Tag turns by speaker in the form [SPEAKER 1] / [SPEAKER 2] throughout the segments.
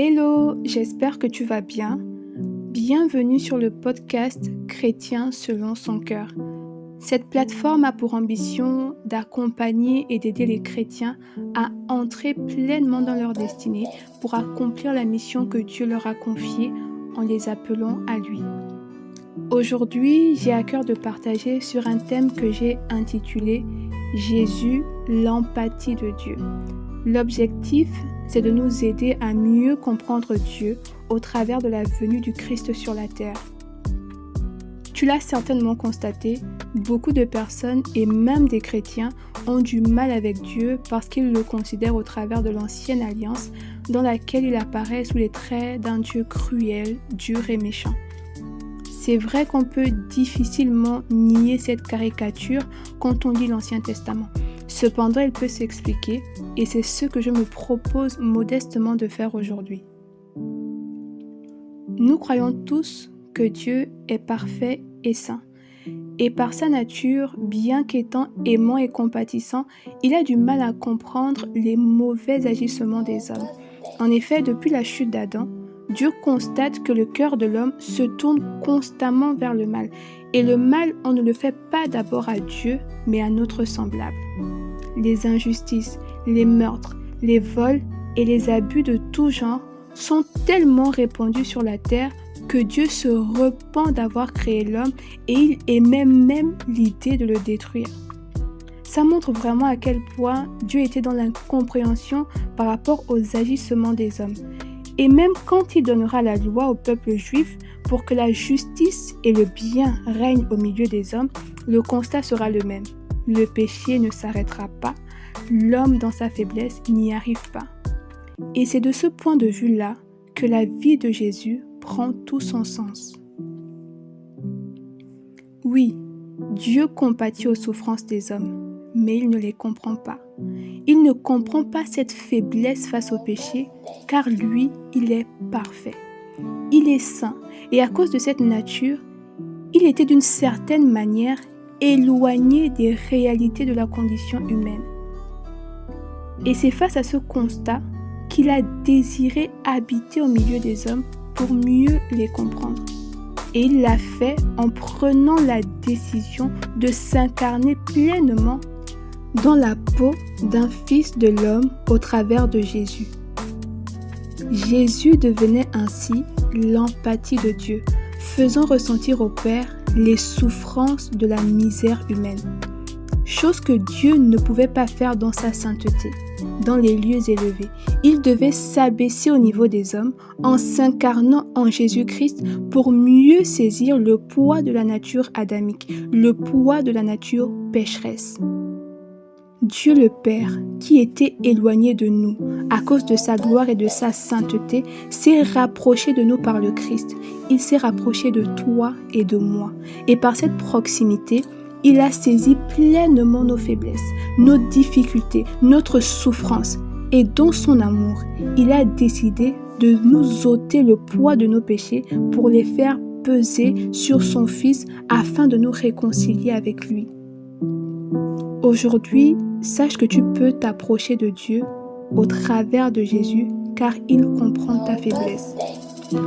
[SPEAKER 1] Hello, j'espère que tu vas bien. Bienvenue sur le podcast Chrétien selon son cœur. Cette plateforme a pour ambition d'accompagner et d'aider les chrétiens à entrer pleinement dans leur destinée pour accomplir la mission que Dieu leur a confiée en les appelant à lui. Aujourd'hui, j'ai à cœur de partager sur un thème que j'ai intitulé « Jésus, l'empathie de Dieu ». L'objectif, c'est de nous aider à mieux comprendre Dieu au travers de la venue du Christ sur la terre. Tu l'as certainement constaté, beaucoup de personnes et même des chrétiens ont du mal avec Dieu parce qu'ils le considèrent au travers de l'ancienne alliance dans laquelle il apparaît sous les traits d'un Dieu cruel, dur et méchant. C'est vrai qu'on peut difficilement nier cette caricature quand on lit l'Ancien Testament. Cependant, elle peut s'expliquer et c'est ce que je me propose modestement de faire aujourd'hui. Nous croyons tous que Dieu est parfait et saint. Et par sa nature, bien qu'étant aimant et compatissant, il a du mal à comprendre les mauvais agissements des hommes. En effet, depuis la chute d'Adam, Dieu constate que le cœur de l'homme se tourne constamment vers le mal. Et le mal, on ne le fait pas d'abord à Dieu, mais à notre semblable. Les injustices, les meurtres, les vols et les abus de tout genre sont tellement répandus sur la terre que Dieu se repent d'avoir créé l'homme et il émet même l'idée de le détruire. Ça montre vraiment à quel point Dieu était dans l'incompréhension par rapport aux agissements des hommes. Et même quand il donnera la loi au peuple juif pour que la justice et le bien règnent au milieu des hommes, le constat sera le même. Le péché ne s'arrêtera pas, l'homme dans sa faiblesse n'y arrive pas. Et c'est de ce point de vue-là que la vie de Jésus prend tout son sens. Oui, Dieu compatit aux souffrances des hommes, mais il ne les comprend pas. Il ne comprend pas cette faiblesse face au péché, car lui, il est parfait. Il est saint, et à cause de cette nature, il était d'une certaine manière éloigné des réalités de la condition humaine. Et c'est face à ce constat qu'il a désiré habiter au milieu des hommes pour mieux les comprendre. Et il l'a fait en prenant la décision de s'incarner pleinement dans la peau d'un fils de l'homme au travers de Jésus. Jésus devenait ainsi l'empathie de Dieu, faisant ressentir au Père les souffrances de la misère humaine. Chose que Dieu ne pouvait pas faire dans sa sainteté, dans les lieux élevés. Il devait s'abaisser au niveau des hommes en s'incarnant en Jésus-Christ pour mieux saisir le poids de la nature adamique, le poids de la nature pécheresse. Dieu le Père, qui était éloigné de nous à cause de sa gloire et de sa sainteté, s'est rapproché de nous par le Christ. Il s'est rapproché de toi et de moi. Et par cette proximité, il a saisi pleinement nos faiblesses, nos difficultés, notre souffrance. Et dans son amour, il a décidé de nous ôter le poids de nos péchés pour les faire peser sur son Fils afin de nous réconcilier avec lui. Aujourd'hui, sache que tu peux t'approcher de Dieu au travers de Jésus car il comprend ta faiblesse.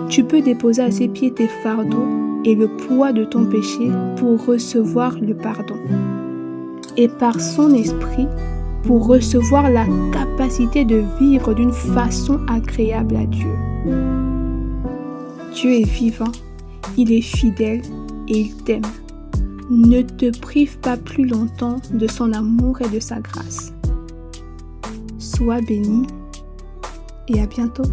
[SPEAKER 1] Tu peux déposer à ses pieds tes fardeaux et le poids de ton péché pour recevoir le pardon. Et par son esprit, pour recevoir la capacité de vivre d'une façon agréable à Dieu. Dieu est vivant, il est fidèle et il t'aime. Ne te prive pas plus longtemps de son amour et de sa grâce. Sois béni et à bientôt.